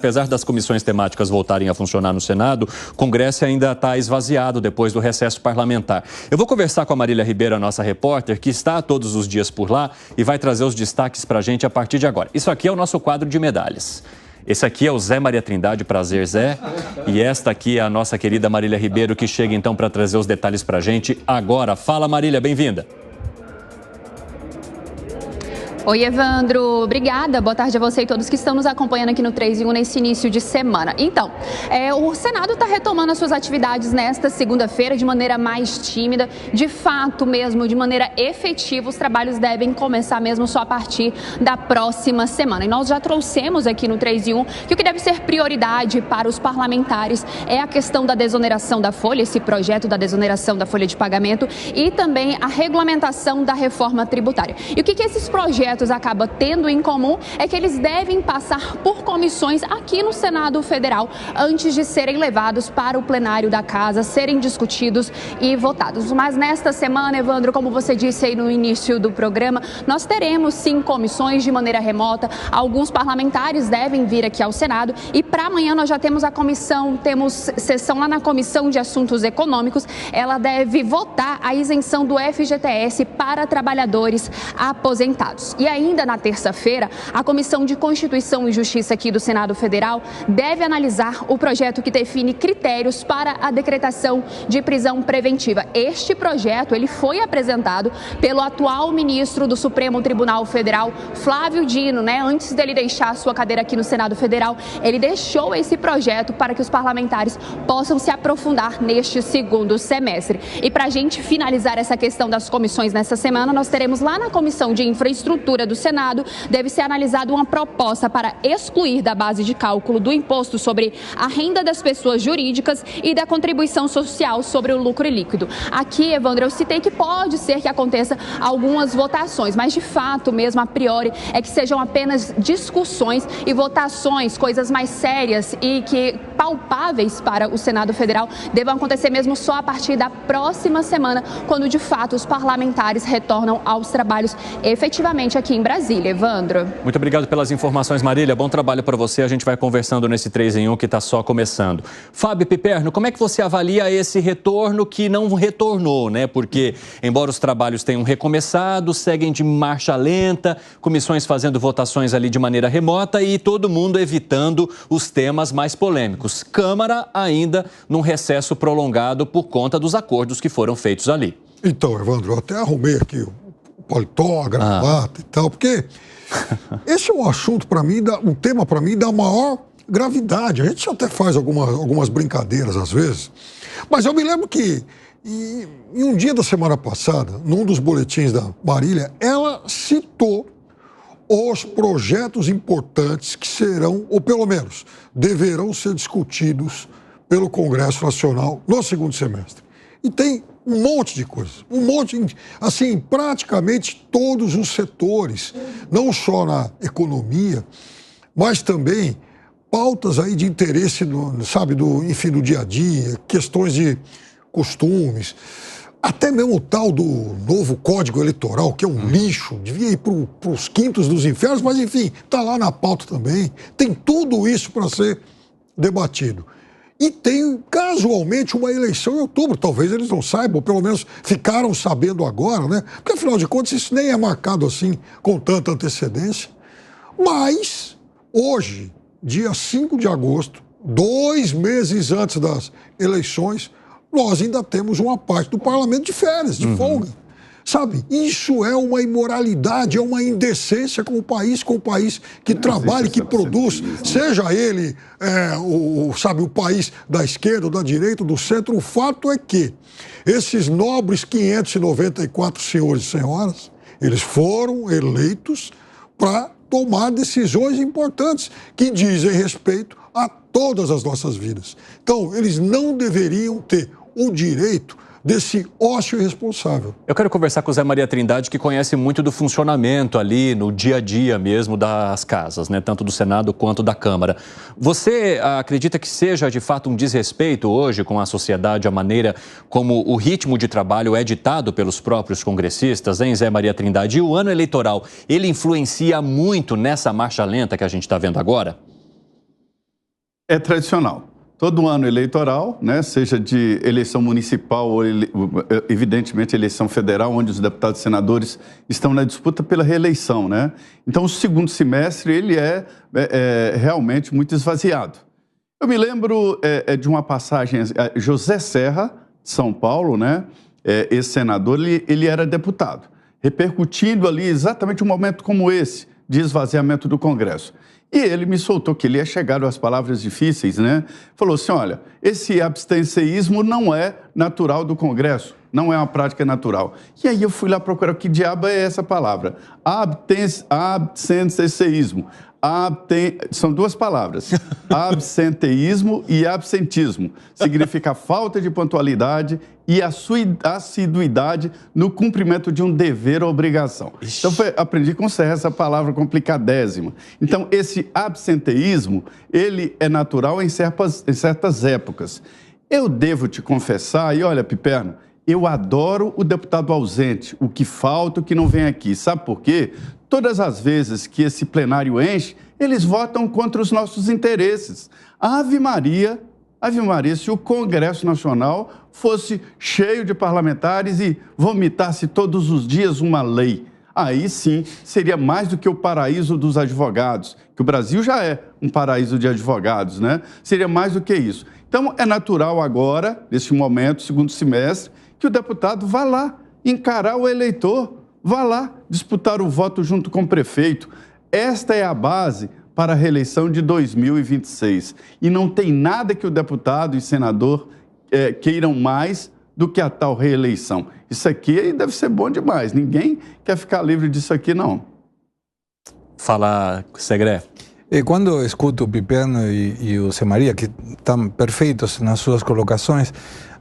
Apesar das comissões temáticas voltarem a funcionar no Senado, o Congresso ainda está esvaziado depois do recesso parlamentar. Eu vou conversar com a Marília Ribeiro, a nossa repórter, que está todos os dias por lá e vai trazer os destaques para a gente a partir de agora. Isso aqui é o nosso quadro de medalhas. Esse aqui é o Zé Maria Trindade, prazer Zé. E esta aqui é a nossa querida Marília Ribeiro, que chega então para trazer os detalhes para a gente agora. Fala, Marília, bem-vinda. Oi, Evandro. Obrigada. Boa tarde a você e todos que estão nos acompanhando aqui no 3 em 1 nesse início de semana. Então, o Senado está retomando as suas atividades nesta segunda-feira de maneira mais tímida. De fato mesmo, de maneira efetiva, os trabalhos devem começar mesmo só a partir da próxima semana. E nós já trouxemos aqui no 3 em 1 que o que deve ser prioridade para os parlamentares é a questão da desoneração da folha, esse projeto da desoneração da folha de pagamento e também a regulamentação da reforma tributária. E o que esses projetos acaba tendo em comum é que eles devem passar por comissões aqui no Senado Federal antes de serem levados para o plenário da Casa, serem discutidos e votados. Mas nesta semana, Evandro, como você disse aí no início do programa, nós teremos sim comissões de maneira remota. Alguns parlamentares devem vir aqui ao Senado e para amanhã nós já temos temos sessão lá na Comissão de Assuntos Econômicos. Ela deve votar a isenção do FGTS para trabalhadores aposentados. E ainda na terça-feira, a Comissão de Constituição e Justiça aqui do Senado Federal deve analisar o projeto que define critérios para a decretação de prisão preventiva. Este projeto, ele foi apresentado pelo atual ministro do Supremo Tribunal Federal, Flávio Dino, Antes dele deixar a sua cadeira aqui no Senado Federal, ele deixou esse projeto para que os parlamentares possam se aprofundar neste segundo semestre. E para a gente finalizar essa questão das comissões nessa semana, nós teremos lá na Comissão de Infraestrutura do Senado, deve ser analisada uma proposta para excluir da base de cálculo do imposto sobre a renda das pessoas jurídicas e da contribuição social sobre o lucro líquido. Aqui, Evandro, eu citei que pode ser que aconteça algumas votações, mas de fato mesmo, a priori, é que sejam apenas discussões e votações, coisas mais sérias e que palpáveis para o Senado Federal devam acontecer mesmo só a partir da próxima semana, quando de fato os parlamentares retornam aos trabalhos efetivamente aqui em Brasília. Evandro. Muito obrigado pelas informações, Marília. Bom trabalho para você. A gente vai conversando nesse 3 em 1 que está só começando. Fábio Piperno, como é que você avalia esse retorno que não retornou, Porque, embora os trabalhos tenham recomeçado, seguem de marcha lenta, comissões fazendo votações ali de maneira remota e todo mundo evitando os temas mais polêmicos. Câmara ainda num recesso prolongado por conta dos acordos que foram feitos ali. Então, Evandro, eu até arrumei aqui paletó, gravata e tal, porque esse é um assunto para mim, um tema para mim da maior gravidade. A gente até faz algumas brincadeiras às vezes, mas eu me lembro que em um dia da semana passada, num dos boletins da Marília, ela citou os projetos importantes que serão, ou pelo menos deverão ser discutidos pelo Congresso Nacional no segundo semestre. E tem um monte de coisas, assim, praticamente todos os setores, não só na economia, mas também pautas aí de interesse, do dia a dia, questões de costumes, até mesmo o tal do novo Código Eleitoral, que é um lixo, devia ir para os quintos dos infernos, mas enfim, está lá na pauta também, tem tudo isso para ser debatido. E tem, casualmente, uma eleição em outubro. Talvez eles não saibam, ou pelo menos ficaram sabendo agora, Porque, afinal de contas, isso nem é marcado assim, com tanta antecedência. Mas, hoje, dia 5 de agosto, 2 meses antes das eleições, nós ainda temos uma parte do parlamento de férias, de folga. Isso é uma imoralidade, é uma indecência com o país que trabalha, que produz, seja ele o país da esquerda, ou da direita, ou do centro. O fato é que esses nobres 594 senhores e senhoras, eles foram eleitos para tomar decisões importantes que dizem respeito a todas as nossas vidas. Então, eles não deveriam ter o direito desse ócio irresponsável. Eu quero conversar com o Zé Maria Trindade, que conhece muito do funcionamento ali no dia a dia mesmo das casas, tanto do Senado quanto da Câmara. Você acredita que seja de fato um desrespeito hoje com a sociedade, a maneira como o ritmo de trabalho é ditado pelos próprios congressistas, hein, Zé Maria Trindade? E o ano eleitoral, ele influencia muito nessa marcha lenta que a gente está vendo agora? É tradicional. Todo ano eleitoral, né, seja de eleição municipal ou, evidentemente, eleição federal, onde os deputados e senadores estão na disputa pela reeleição, né? Então, o segundo semestre, ele é realmente muito esvaziado. Eu me lembro de uma passagem, José Serra, de São Paulo, né, esse senador, ele era deputado, repercutindo ali exatamente um momento como esse, de esvaziamento do Congresso. E ele me soltou que ele ia chegar às palavras difíceis, né? Falou assim, olha, esse abstencionismo não é natural do Congresso, não é uma prática natural. E aí eu fui lá procurar, que diabo é essa palavra? Abstencionismo. São duas palavras, absenteísmo e absentismo. Significa falta de pontualidade e assiduidade no cumprimento de um dever ou obrigação. Então, aprendi com Serra essa palavra complicadésima. Então, esse absenteísmo, ele é natural em certas épocas. Eu devo te confessar, e olha, Piperno, eu adoro o deputado ausente, o que falta, o que não vem aqui. Sabe por quê? Todas as vezes que esse plenário enche, eles votam contra os nossos interesses. Ave Maria, se o Congresso Nacional fosse cheio de parlamentares e vomitasse todos os dias uma lei. Aí sim, seria mais do que o paraíso dos advogados, que o Brasil já é um paraíso de advogados, né? Seria mais do que isso. Então, é natural agora, nesse momento, segundo semestre, que o deputado vá lá encarar o eleitor, vá lá disputar o voto junto com o prefeito. Esta é a base para a reeleição de 2026. E não tem nada que o deputado e senador queiram mais do que a tal reeleição. Isso aqui deve ser bom demais. Ninguém quer ficar livre disso aqui, não. Fala, Segré. Quando eu escuto o Piperno e o Zé Maria, que estão perfeitos nas suas colocações,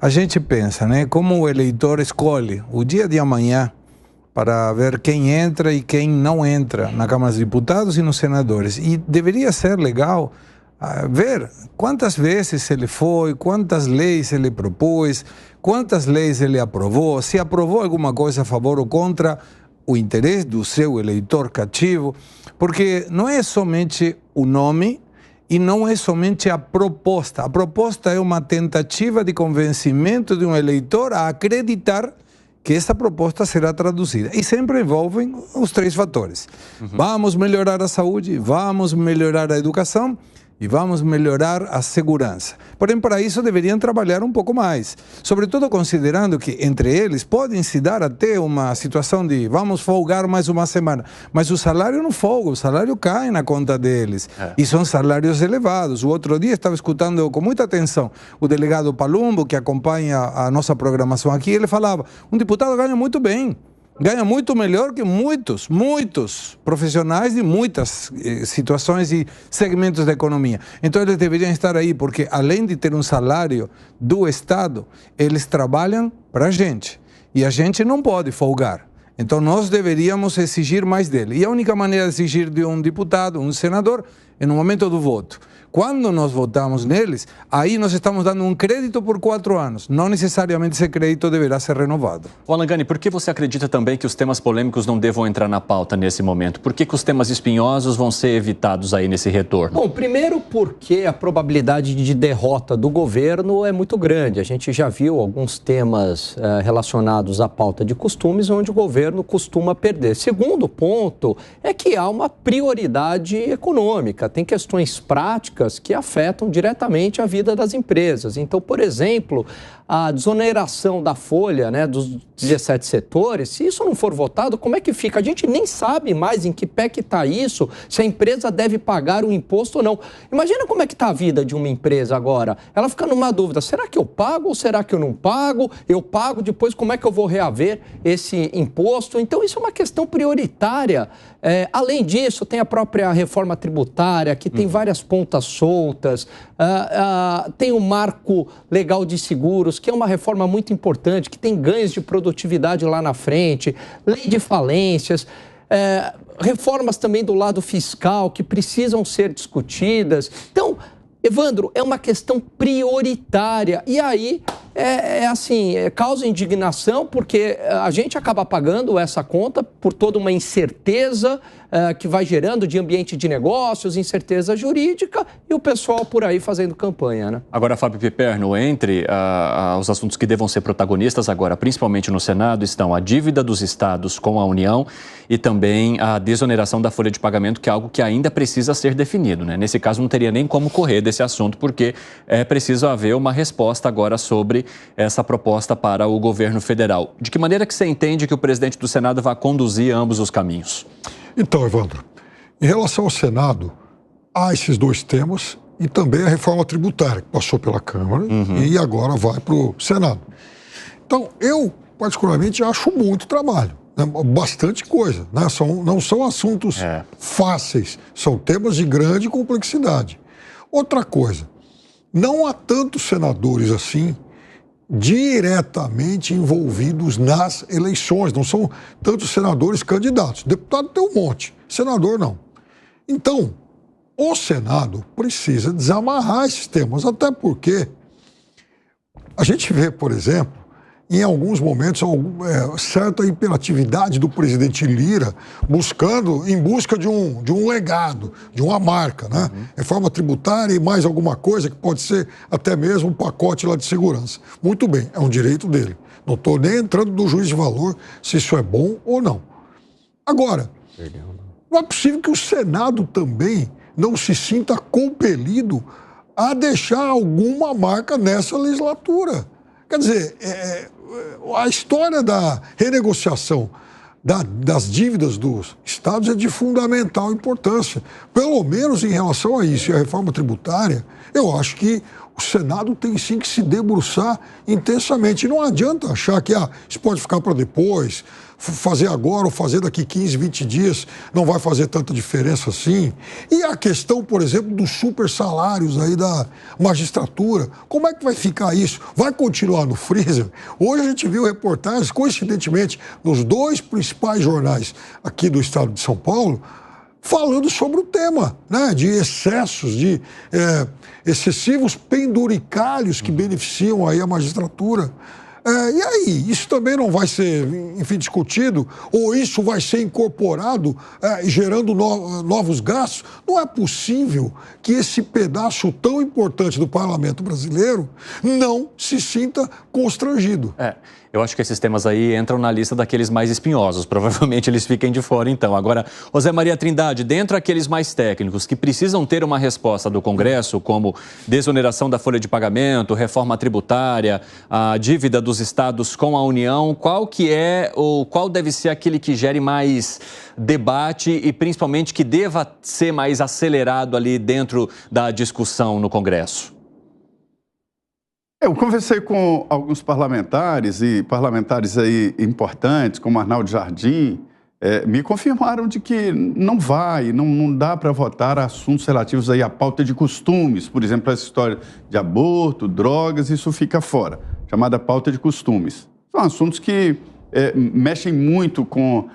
a gente pensa, né, como o eleitor escolhe o dia de amanhã para ver quem entra e quem não entra na Câmara dos Deputados e nos senadores. E deveria ser legal ver quantas vezes ele foi, quantas leis ele propôs, quantas leis ele aprovou, se aprovou alguma coisa a favor ou contra o interesse do seu eleitor cativo, porque não é somente o nome e não é somente a proposta. A proposta é uma tentativa de convencimento de um eleitor a acreditar que essa proposta será traduzida. E sempre envolvem os três fatores. Vamos melhorar a saúde, vamos melhorar a educação e vamos melhorar a segurança. Porém, para isso deveriam trabalhar um pouco mais. Sobretudo considerando que entre eles podem se dar até uma situação de vamos folgar mais uma semana. Mas o salário não folga, o salário cai na conta deles. E são salários elevados. O outro dia estava escutando com muita atenção o delegado Palumbo, que acompanha a nossa programação aqui, ele falava, um deputado ganha muito bem. Ganha muito melhor que muitos profissionais de muitas situações e segmentos da economia. Então eles deveriam estar aí, porque além de ter um salário do Estado, eles trabalham para a gente. E a gente não pode folgar. Então nós deveríamos exigir mais dele. E a única maneira de exigir de um deputado, um senador, é no momento do voto. Quando nós votamos neles, aí nós estamos dando um crédito por 4 anos. Não necessariamente esse crédito deverá ser renovado. Alangani, por que você acredita também que os temas polêmicos não devam entrar na pauta nesse momento? Por que os temas espinhosos vão ser evitados aí nesse retorno? Bom, primeiro porque a probabilidade de derrota do governo é muito grande. A gente já viu alguns temas relacionados à pauta de costumes, onde o governo costuma perder. Segundo ponto é que há uma prioridade econômica. Tem questões práticas que afetam diretamente a vida das empresas. Então, por exemplo, a desoneração da folha, né, dos 17 setores, se isso não for votado, como é que fica? A gente nem sabe mais em que pé que está isso, se a empresa deve pagar o imposto ou não. Imagina como é que está a vida de uma empresa agora. Ela fica numa dúvida, será que eu pago ou será que eu não pago? Eu pago, depois como é que eu vou reaver esse imposto? Então, isso é uma questão prioritária. Além disso, tem a própria reforma tributária, que tem várias pontas soltas, tem o marco legal de seguros, que é uma reforma muito importante, que tem ganhos de produtividade lá na frente, lei de falências, reformas também do lado fiscal, que precisam ser discutidas. Então, Evandro, é uma questão prioritária. E aí, causa indignação, porque a gente acaba pagando essa conta por toda uma incerteza que vai gerando de ambiente de negócios, incerteza jurídica e o pessoal por aí fazendo campanha, né? Agora, Fábio Piperno, entre os assuntos que devam ser protagonistas agora, principalmente no Senado, estão a dívida dos estados com a União e também a desoneração da folha de pagamento, que é algo que ainda precisa ser definido, né? Nesse caso, não teria nem como correr desse assunto, porque é preciso haver uma resposta agora sobre essa proposta para o governo federal. De que maneira que você entende que o presidente do Senado vai conduzir ambos os caminhos? Então, Evandro, em relação ao Senado, há esses dois temas e também a reforma tributária, que passou pela Câmara e agora vai para o Senado. Então, eu, particularmente, acho muito trabalho, né? Bastante coisa, né? Não são assuntos fáceis, são temas de grande complexidade. Outra coisa, não há tantos senadores assim diretamente envolvidos nas eleições, não são tantos senadores candidatos. Deputado tem um monte, senador não. Então, o Senado precisa desamarrar esses temas, até porque a gente vê, por exemplo, em alguns momentos, certa imperatividade do presidente Lira em busca de um legado, de uma marca, né? Reforma tributária e mais alguma coisa que pode ser até mesmo um pacote lá de segurança. Muito bem, é um direito dele. Não estou nem entrando no juízo de valor se isso é bom ou não. Agora, não é possível que o Senado também não se sinta compelido a deixar alguma marca nessa legislatura. Quer dizer, a história da renegociação das dívidas dos estados é de fundamental importância. Pelo menos em relação a isso e a reforma tributária, eu acho que o Senado tem sim que se debruçar intensamente. E não adianta achar que isso pode ficar para depois, fazer agora ou fazer daqui 15, 20 dias, não vai fazer tanta diferença assim. E a questão, por exemplo, dos super salários aí da magistratura, como é que vai ficar isso? Vai continuar no freezer? Hoje a gente viu reportagens, coincidentemente, nos dois principais jornais aqui do estado de São Paulo, falando sobre o tema, né, de excessos, de excessivos penduricalhos que beneficiam aí a magistratura. E aí, isso também não vai ser, enfim, discutido? Ou isso vai ser incorporado, gerando novos gastos? Não é possível que esse pedaço tão importante do parlamento brasileiro não se sinta constrangido. Eu acho que esses temas aí entram na lista daqueles mais espinhosos. Provavelmente eles fiquem de fora, então. Agora, José Maria Trindade, dentro daqueles mais técnicos que precisam ter uma resposta do Congresso, como desoneração da folha de pagamento, reforma tributária, a dívida dos estados com a União, qual deve ser aquele que gere mais debate e, principalmente, que deva ser mais acelerado ali dentro da discussão no Congresso? Eu conversei com alguns parlamentares e parlamentares aí importantes, como Arnaldo Jardim, me confirmaram de que não dá para votar assuntos relativos aí à pauta de costumes, por exemplo, essa história de aborto, drogas, isso fica fora, chamada pauta de costumes. São assuntos que mexem muito com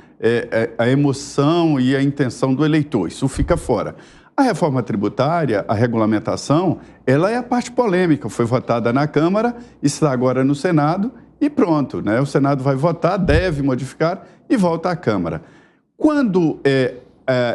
a emoção e a intenção do eleitor, isso fica fora. A reforma tributária, a regulamentação, ela é a parte polêmica, foi votada na Câmara, está agora no Senado e pronto, né? O Senado vai votar, deve modificar e volta à Câmara. Quando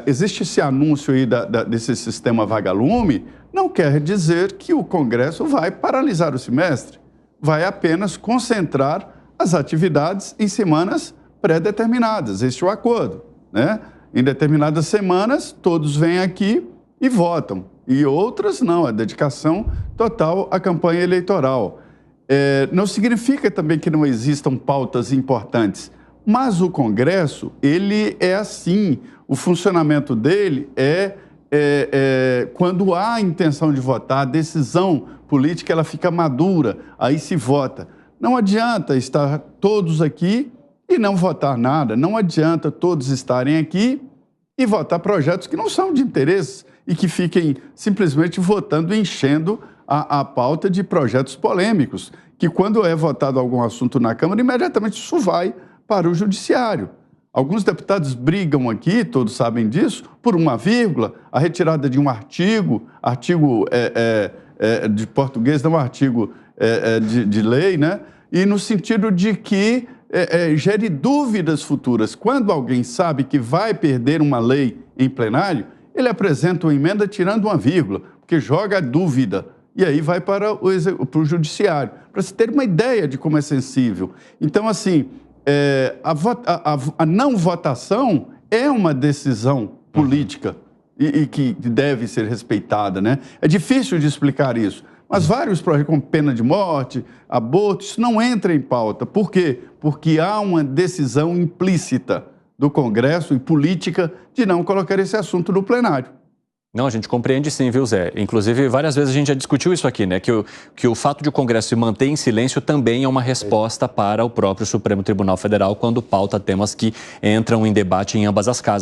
existe esse anúncio aí desse sistema vagalume, não quer dizer que o Congresso vai paralisar o semestre, vai apenas concentrar as atividades em semanas pré-determinadas, este é o acordo, né? Em determinadas semanas, todos vêm aqui e votam. E outras não, a dedicação total à campanha eleitoral. Não significa também que não existam pautas importantes, mas o Congresso, ele é assim, o funcionamento dele quando há intenção de votar, a decisão política ela fica madura, aí se vota. Não adianta estar todos aqui e não votar nada, não adianta todos estarem aqui e votar projetos que não são de interesse e que fiquem simplesmente votando e enchendo a pauta de projetos polêmicos, que quando é votado algum assunto na Câmara, imediatamente isso vai para o Judiciário. Alguns deputados brigam aqui, todos sabem disso, por uma vírgula, a retirada de um artigo de português, não artigo de lei, né? E no sentido de que gere dúvidas futuras. Quando alguém sabe que vai perder uma lei em plenário, ele apresenta uma emenda tirando uma vírgula, porque joga a dúvida. E aí vai para o judiciário, para se ter uma ideia de como é sensível. Então, assim, a não votação é uma decisão política e que deve ser respeitada, né? É difícil de explicar isso, mas vários projetos, como pena de morte, aborto, isso não entra em pauta. Por quê? Porque há uma decisão implícita do Congresso e política de não colocar esse assunto no plenário. Não, a gente compreende sim, viu, Zé? Inclusive, várias vezes a gente já discutiu isso aqui, né? Que o fato de o Congresso se manter em silêncio também é uma resposta para o próprio Supremo Tribunal Federal quando pauta temas que entram em debate em ambas as casas.